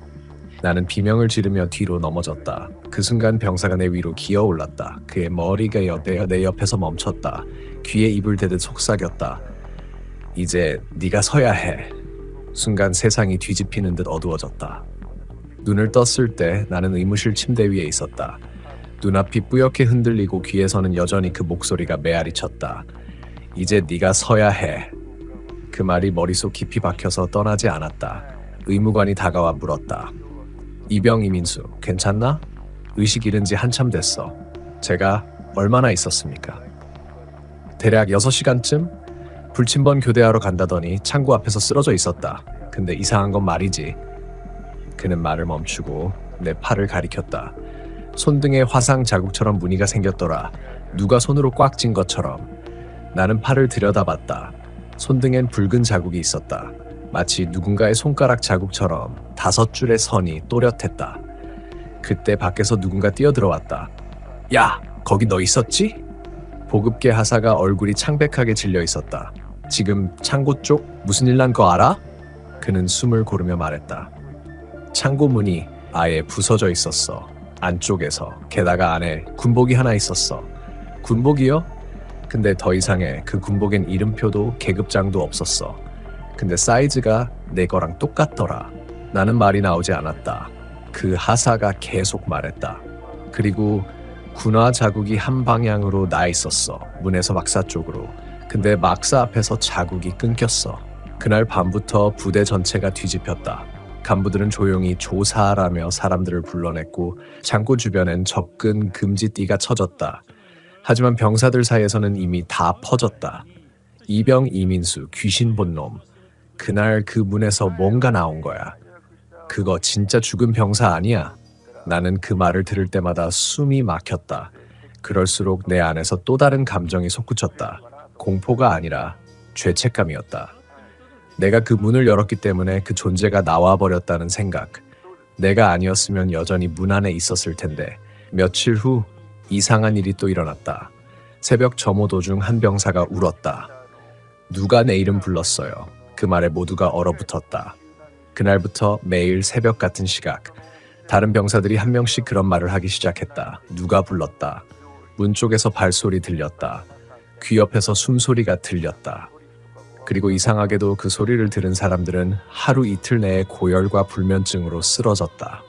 나는 비명을 지르며 뒤로 넘어졌다. 그 순간 병사가 내 위로 기어올랐다. 그의 머리가 내 옆에서 멈췄다. 귀에 입을 대듯 속삭였다. 이제 네가 서야 해. 순간 세상이 뒤집히는 듯 어두워졌다. 눈을 떴을 때 나는 의무실 침대 위에 있었다. 눈앞이 뿌옇게 흔들리고 귀에서는 여전히 그 목소리가 메아리쳤다. 이제 네가 서야 해. 그 말이 머릿속 깊이 박혀서 떠나지 않았다. 의무관이 다가와 물었다. 이병 이민수, 괜찮나? 의식 잃은 지 한참 됐어. 제가 얼마나 있었습니까? 대략 6시간쯤? 불침번 교대하러 간다더니 창고 앞에서 쓰러져 있었다. 근데 이상한 건 말이지. 그는 말을 멈추고 내 팔을 가리켰다. 손등에 화상 자국처럼 무늬가 생겼더라. 누가 손으로 꽉 쥔 것처럼. 나는 팔을 들여다봤다. 손등엔 붉은 자국이 있었다. 마치 누군가의 손가락 자국처럼 5줄의 선이 또렷했다. 그때 밖에서 누군가 뛰어들어왔다. 야, 거기 너 있었지? 보급계 하사가 얼굴이 창백하게 질려 있었다. 지금 창고 쪽 무슨 일 난 거 알아? 그는 숨을 고르며 말했다. 창고 문이 아예 부서져 있었어. 안쪽에서. 게다가 안에 군복이 하나 있었어. 군복이요? 근데 더 이상해. 그 군복엔 이름표도 계급장도 없었어. 근데 사이즈가 내 거랑 똑같더라. 나는 말이 나오지 않았다. 그 하사가 계속 말했다. 그리고 군화 자국이 한 방향으로 나 있었어. 문에서 막사 쪽으로. 근데 막사 앞에서 자국이 끊겼어. 그날 밤부터 부대 전체가 뒤집혔다. 간부들은 조용히 조사하라며 사람들을 불러냈고 창고 주변엔 접근 금지띠가 쳐졌다. 하지만 병사들 사이에서는 이미 다 퍼졌다. 이병 이민수, 귀신 본 놈. 그날 그 문에서 뭔가 나온 거야. 그거 진짜 죽은 병사 아니야? 나는 그 말을 들을 때마다 숨이 막혔다. 그럴수록 내 안에서 또 다른 감정이 솟구쳤다. 공포가 아니라 죄책감이었다. 내가 그 문을 열었기 때문에 그 존재가 나와버렸다는 생각. 내가 아니었으면 여전히 문 안에 있었을 텐데. 며칠 후 이상한 일이 또 일어났다. 새벽 점호 도중 한 병사가 울었다. 누가 내 이름 불렀어요. 그 말에 모두가 얼어붙었다. 그날부터 매일 새벽 같은 시각. 다른 병사들이 한 명씩 그런 말을 하기 시작했다. 누가 불렀다. 문 쪽에서 발소리 들렸다. 귀 옆에서 숨소리가 들렸다. 그리고 이상하게도 그 소리를 들은 사람들은 하루 이틀 내에 고열과 불면증으로 쓰러졌다.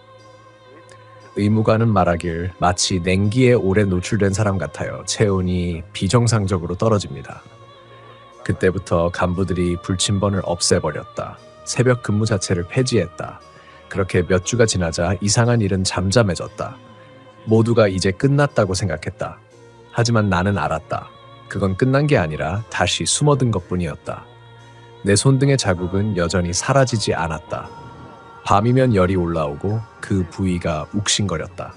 의무관은 말하길 마치 냉기에 오래 노출된 사람 같아요. 체온이 비정상적으로 떨어집니다. 그때부터 간부들이 불침번을 없애버렸다. 새벽 근무 자체를 폐지했다. 그렇게 몇 주가 지나자 이상한 일은 잠잠해졌다. 모두가 이제 끝났다고 생각했다. 하지만 나는 알았다. 그건 끝난 게 아니라 다시 숨어든 것뿐이었다. 내 손등의 자국은 여전히 사라지지 않았다. 밤이면 열이 올라오고 그 부위가 욱신거렸다.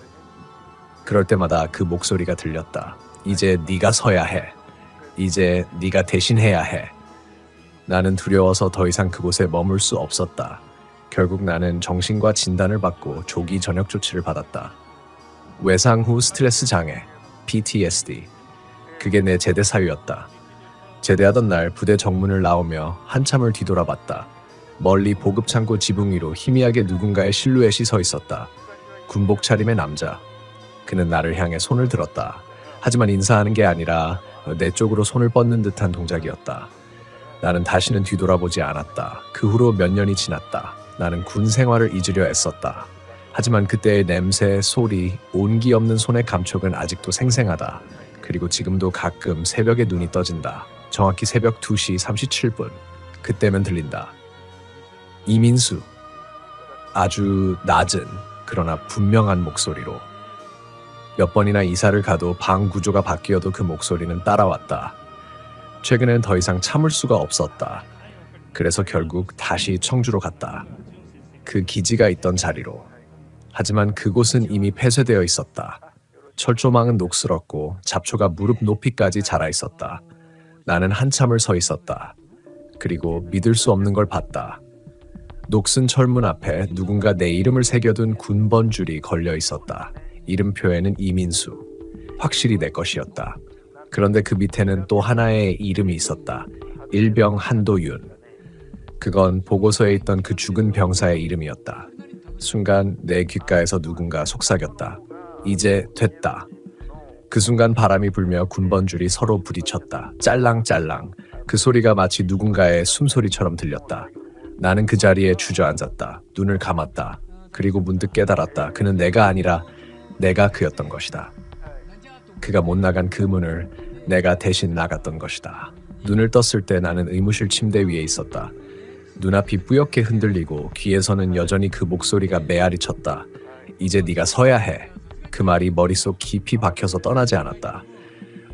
그럴 때마다 그 목소리가 들렸다. 이제 네가 서야 해. 이제 네가 대신해야 해. 나는 두려워서 더 이상 그곳에 머물 수 없었다. 결국 나는 정신과 진단을 받고 조기 전역 조치를 받았다. 외상 후 스트레스 장애, PTSD. 그게 내 제대 사유였다. 제대하던 날 부대 정문을 나오며 한참을 뒤돌아봤다. 멀리 보급창고 지붕 위로 희미하게 누군가의 실루엣이 서 있었다. 군복 차림의 남자. 그는 나를 향해 손을 들었다. 하지만 인사하는 게 아니라 내 쪽으로 손을 뻗는 듯한 동작이었다. 나는 다시는 뒤돌아보지 않았다. 그 후로 몇 년이 지났다. 나는 군 생활을 잊으려 애썼다. 하지만 그때의 냄새, 소리, 온기 없는 손의 감촉은 아직도 생생하다. 그리고 지금도 가끔 새벽에 눈이 떠진다. 정확히 새벽 2시 37분. 그때면 들린다. 이민수. 아주 낮은 그러나 분명한 목소리로. 몇 번이나 이사를 가도 방 구조가 바뀌어도 그 목소리는 따라왔다. 최근엔 더 이상 참을 수가 없었다. 그래서 결국 다시 청주로 갔다. 그 기지가 있던 자리로. 하지만 그곳은 이미 폐쇄되어 있었다. 철조망은 녹슬었고 잡초가 무릎 높이까지 자라 있었다. 나는 한참을 서 있었다. 그리고 믿을 수 없는 걸 봤다. 녹슨 철문 앞에 누군가 내 이름을 새겨둔 군번줄이 걸려 있었다. 이름표에는 이민수. 확실히 내 것이었다. 그런데 그 밑에는 또 하나의 이름이 있었다. 일병 한도윤. 그건 보고서에 있던 그 죽은 병사의 이름이었다. 순간 내 귓가에서 누군가 속삭였다. 이제 됐다. 그 순간 바람이 불며 군번줄이 서로 부딪혔다. 짤랑짤랑. 그 소리가 마치 누군가의 숨소리처럼 들렸다. 나는 그 자리에 주저앉았다. 눈을 감았다. 그리고 문득 깨달았다. 그는 내가 아니라 내가 그였던 것이다. 그가 못 나간 그 문을 내가 대신 나갔던 것이다. 눈을 떴을 때 나는 의무실 침대 위에 있었다. 눈앞이 뿌옇게 흔들리고 귀에서는 여전히 그 목소리가 메아리 쳤다. 이제 네가 서야 해. 그 말이 머릿속 깊이 박혀서 떠나지 않았다.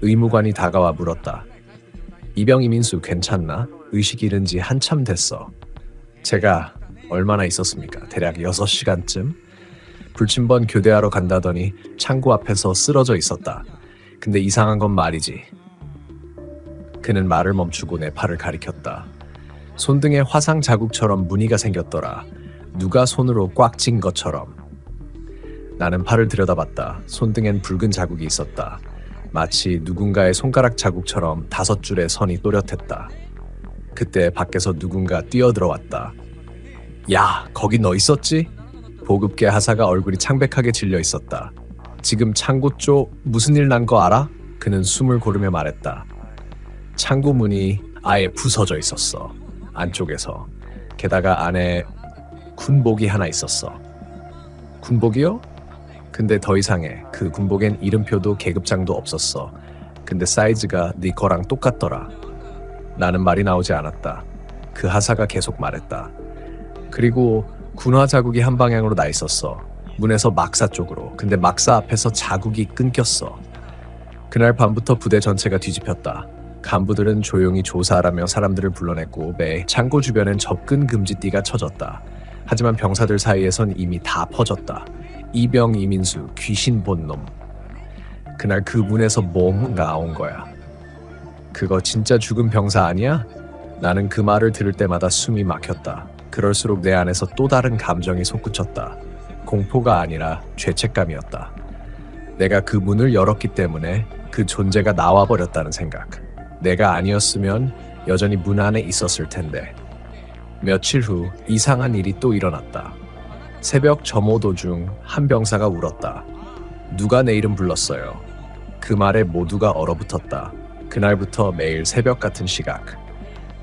의무관이 다가와 물었다. 이병 이민수 괜찮나? 의식 잃은 지 한참 됐어. 제가 얼마나 있었습니까? 대략 6시간쯤? 불침번 교대하러 간다더니 창고 앞에서 쓰러져 있었다. 근데 이상한 건 말이지. 그는 말을 멈추고 내 팔을 가리켰다. 손등에 화상 자국처럼 무늬가 생겼더라. 누가 손으로 꽉 찐 것처럼. 나는 팔을 들여다봤다. 손등엔 붉은 자국이 있었다. 마치 누군가의 손가락 자국처럼 5줄의 선이 또렷했다. 그때 밖에서 누군가 뛰어들어왔다. 야, 거기 너 있었지? 보급계 하사가 얼굴이 창백하게 질려 있었다. 지금 창고 쪽 무슨 일 난 거 알아? 그는 숨을 고르며 말했다. 창고 문이 아예 부서져 있었어. 안쪽에서. 게다가 안에 군복이 하나 있었어. 군복이요? 근데 더 이상해. 그 군복엔 이름표도 계급장도 없었어. 근데 사이즈가 네 거랑 똑같더라. 나는 말이 나오지 않았다. 그 하사가 계속 말했다. 그리고 군화 자국이 한 방향으로 나 있었어. 문에서 막사 쪽으로. 근데 막사 앞에서 자국이 끊겼어. 그날 밤부터 부대 전체가 뒤집혔다. 간부들은 조용히 조사하라며 사람들을 불러냈고 매 창고 주변엔 접근 금지띠가 쳐졌다. 하지만 병사들 사이에선 이미 다 퍼졌다. 이병 이민수 귀신 본 놈. 그날 그 문에서 뭔가 나온 거야. 그거 진짜 죽은 병사 아니야? 나는 그 말을 들을 때마다 숨이 막혔다. 그럴수록 내 안에서 또 다른 감정이 솟구쳤다. 공포가 아니라 죄책감이었다. 내가 그 문을 열었기 때문에 그 존재가 나와버렸다는 생각. 내가 아니었으면 여전히 문 안에 있었을 텐데. 며칠 후 이상한 일이 또 일어났다. 새벽 점호 도중 한 병사가 울었다. 누가 내 이름 불렀어요. 그 말에 모두가 얼어붙었다. 그날부터 매일 새벽 같은 시각.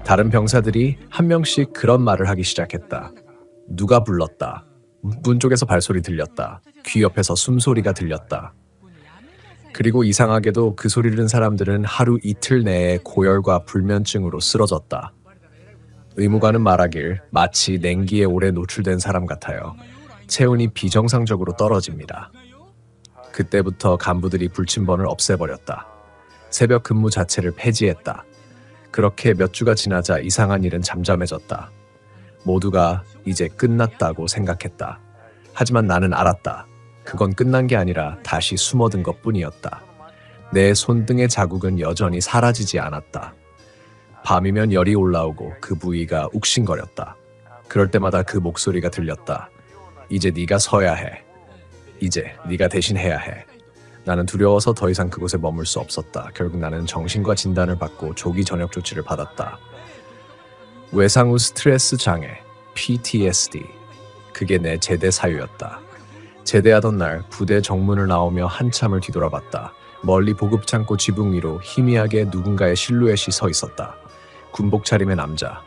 다른 병사들이 한 명씩 그런 말을 하기 시작했다. 누가 불렀다. 문 쪽에서 발소리 들렸다. 귀 옆에서 숨소리가 들렸다. 그리고 이상하게도 그 소리를 들은 사람들은 하루 이틀 내에 고열과 불면증으로 쓰러졌다. 의무관은 말하길 마치 냉기에 오래 노출된 사람 같아요. 체온이 비정상적으로 떨어집니다. 그때부터 간부들이 불침번을 없애버렸다. 새벽 근무 자체를 폐지했다. 그렇게 몇 주가 지나자 이상한 일은 잠잠해졌다. 모두가 이제 끝났다고 생각했다. 하지만 나는 알았다. 그건 끝난 게 아니라 다시 숨어든 것뿐이었다. 내 손등의 자국은 여전히 사라지지 않았다. 밤이면 열이 올라오고 그 부위가 욱신거렸다. 그럴 때마다 그 목소리가 들렸다. 이제 네가 서야 해. 이제 네가 대신 해야 해. 나는 두려워서 더 이상 그곳에 머물 수 없었다. 결국 나는 정신과 진단을 받고 조기 전역 조치를 받았다. 외상 후 스트레스 장애, PTSD. 그게 내 제대 사유였다. 제대하던 날 부대 정문을 나오며 한참을 뒤돌아봤다. 멀리 보급창고 지붕 위로 희미하게 누군가의 실루엣이 서 있었다. 군복 차림의 남자.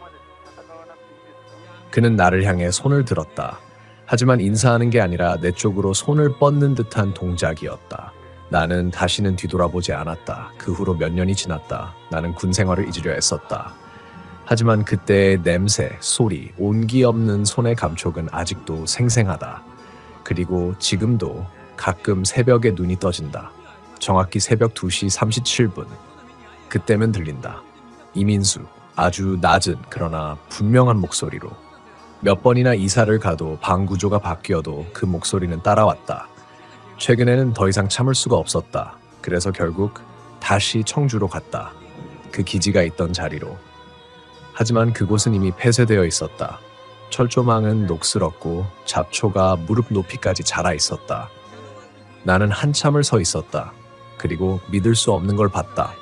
그는 나를 향해 손을 들었다. 하지만 인사하는 게 아니라 내 쪽으로 손을 뻗는 듯한 동작이었다. 나는 다시는 뒤돌아보지 않았다. 그 후로 몇 년이 지났다. 나는 군 생활을 잊으려 했었다. 하지만 그때의 냄새, 소리, 온기 없는 손의 감촉은 아직도 생생하다. 그리고 지금도 가끔 새벽에 눈이 떠진다. 정확히 새벽 2시 37분. 그때면 들린다. 이민수, 아주 낮은 그러나 분명한 목소리로. 몇 번이나 이사를 가도 방 구조가 바뀌어도 그 목소리는 따라왔다. 최근에는 더 이상 참을 수가 없었다. 그래서 결국 다시 청주로 갔다. 그 기지가 있던 자리로. 하지만 그곳은 이미 폐쇄되어 있었다. 철조망은 녹슬었고 잡초가 무릎 높이까지 자라 있었다. 나는 한참을 서 있었다. 그리고 믿을 수 없는 걸 봤다.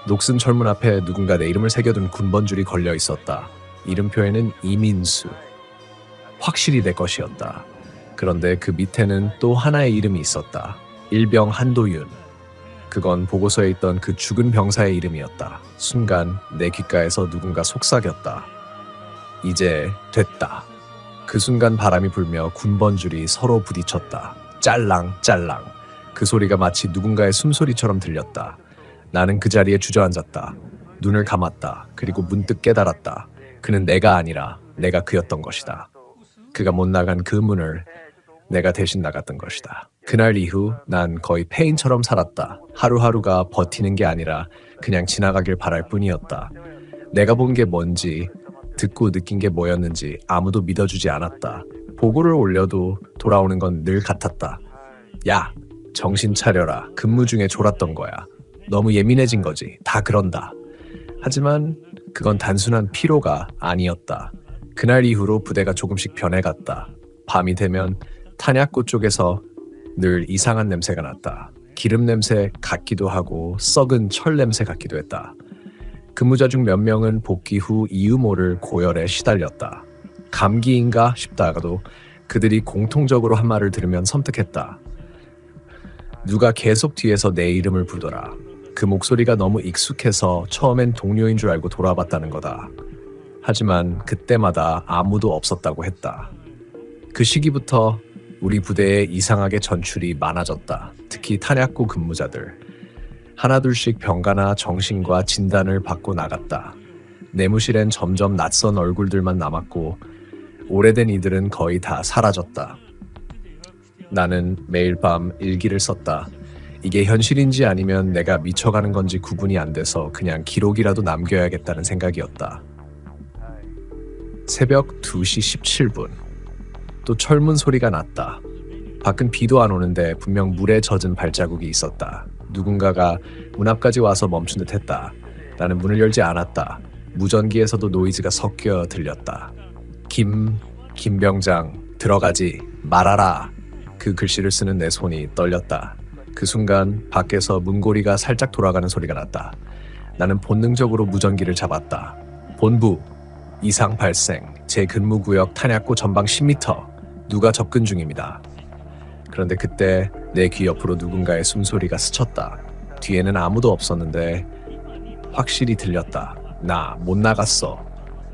녹슨 철문 앞에 누군가 내 이름을 새겨둔 군번줄이 걸려 있었다. 이름표에는 이민수. 확실히 내 것이었다. 그런데 그 밑에는 또 하나의 이름이 있었다. 일병 한도윤. 그건 보고서에 있던 그 죽은 병사의 이름이었다. 순간 내 귓가에서 누군가 속삭였다. 이제 됐다. 그 순간 바람이 불며 군번줄이 서로 부딪혔다. 짤랑 짤랑. 그 소리가 마치 누군가의 숨소리처럼 들렸다. 나는 그 자리에 주저앉았다. 눈을 감았다. 그리고 문득 깨달았다. 그는 내가 아니라 내가 그였던 것이다. 그가 못 나간 그 문을 내가 대신 나갔던 것이다. 그날 이후 난 거의 폐인처럼 살았다. 하루하루가 버티는 게 아니라 그냥 지나가길 바랄 뿐이었다. 내가 본 게 뭔지, 듣고 느낀 게 뭐였는지 아무도 믿어주지 않았다. 보고를 올려도 돌아오는 건 늘 같았다. 야, 정신 차려라. 근무 중에 졸았던 거야. 너무 예민해진 거지. 다 그런다. 하지만 그건 단순한 피로가 아니었다. 그날 이후로 부대가 조금씩 변해갔다. 밤이 되면 탄약고 쪽에서 늘 이상한 냄새가 났다. 기름 냄새 같기도 하고 썩은 철 냄새 같기도 했다. 근무자 중 몇 명은 복귀 후 이유 모를 고열에 시달렸다. 감기인가 싶다가도 그들이 공통적으로 한 말을 들으면 섬뜩했다. 누가 계속 뒤에서 내 이름을 부르더라. 그 목소리가 너무 익숙해서 처음엔 동료인 줄 알고 돌아봤다는 거다. 하지만 그때마다 아무도 없었다고 했다. 그 시기부터 우리 부대에 이상하게 전출이 많아졌다. 특히 탄약고 근무자들. 하나둘씩 병가나 정신과 진단을 받고 나갔다. 내무실엔 점점 낯선 얼굴들만 남았고 오래된 이들은 거의 다 사라졌다. 나는 매일 밤 일기를 썼다. 이게 현실인지 아니면 내가 미쳐가는 건지 구분이 안 돼서 그냥 기록이라도 남겨야겠다는 생각이었다. 새벽 2시 17분. 또 철문 소리가 났다. 밖은 비도 안 오는데 분명 물에 젖은 발자국이 있었다. 누군가가 문 앞까지 와서 멈춘 듯 했다. 나는 문을 열지 않았다. 무전기에서도 노이즈가 섞여 들렸다. 김병장, 들어가지 말아라. 그 글씨를 쓰는 내 손이 떨렸다. 그 순간 밖에서 문고리가 살짝 돌아가는 소리가 났다. 나는 본능적으로 무전기를 잡았다. 본부, 이상 발생, 제 근무구역 탄약고 전방 10m, 누가 접근 중입니다. 그런데 그때 내 귀 옆으로 누군가의 숨소리가 스쳤다. 뒤에는 아무도 없었는데 확실히 들렸다. 나 못 나갔어.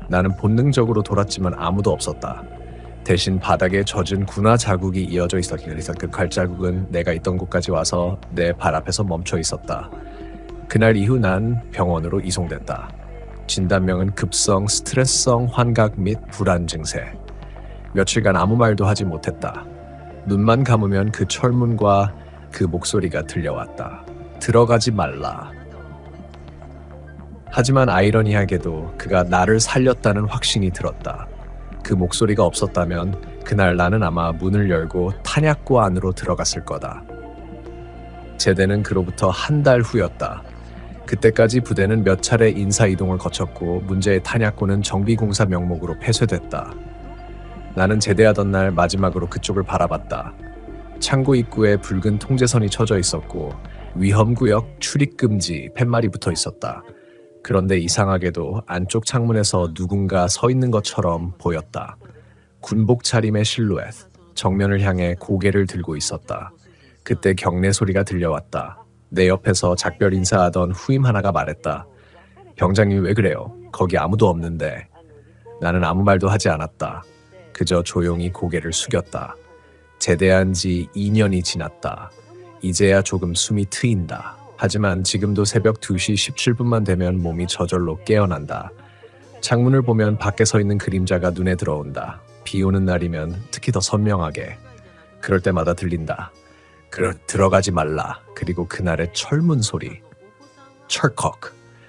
나는 본능적으로 돌았지만 아무도 없었다. 대신 바닥에 젖은 군화 자국이 이어져 있었기에 그 칼자국은 내가 있던 곳까지 와서 내 발 앞에서 멈춰 있었다. 그날 이후 난 병원으로 이송됐다. 진단명은 급성 스트레스성 환각 및 불안 증세. 며칠간 아무 말도 하지 못했다. 눈만 감으면 그 철문과 그 목소리가 들려왔다. 들어가지 말라. 하지만 아이러니하게도 그가 나를 살렸다는 확신이 들었다. 그 목소리가 없었다면 그날 나는 아마 문을 열고 탄약고 안으로 들어갔을 거다. 제대는 그로부터 한 달 후였다. 그때까지 부대는 몇 차례 인사 이동을 거쳤고 문제의 탄약고는 정비공사 명목으로 폐쇄됐다. 나는 제대하던 날 마지막으로 그쪽을 바라봤다. 창고 입구에 붉은 통제선이 쳐져 있었고 위험구역 출입금지 팻말이 붙어 있었다. 그런데 이상하게도 안쪽 창문에서 누군가 서 있는 것처럼 보였다. 군복 차림의 실루엣, 정면을 향해 고개를 들고 있었다. 그때 경례 소리가 들려왔다. 내 옆에서 작별 인사하던 후임 하나가 말했다. 병장님 왜 그래요? 거기 아무도 없는데. 나는 아무 말도 하지 않았다. 그저 조용히 고개를 숙였다. 제대한 지 2년이 지났다. 이제야 조금 숨이 트인다. 하지만 지금도 새벽 2시 17분만 되면 몸이 저절로 깨어난다. 창문을 보면 밖에 서 있는 그림자가 눈에 들어온다. 비 오는 날이면 특히 더 선명하게. 그럴 때마다 들린다. 들어가지 말라. 그리고 그날의 철문 소리. 철컥.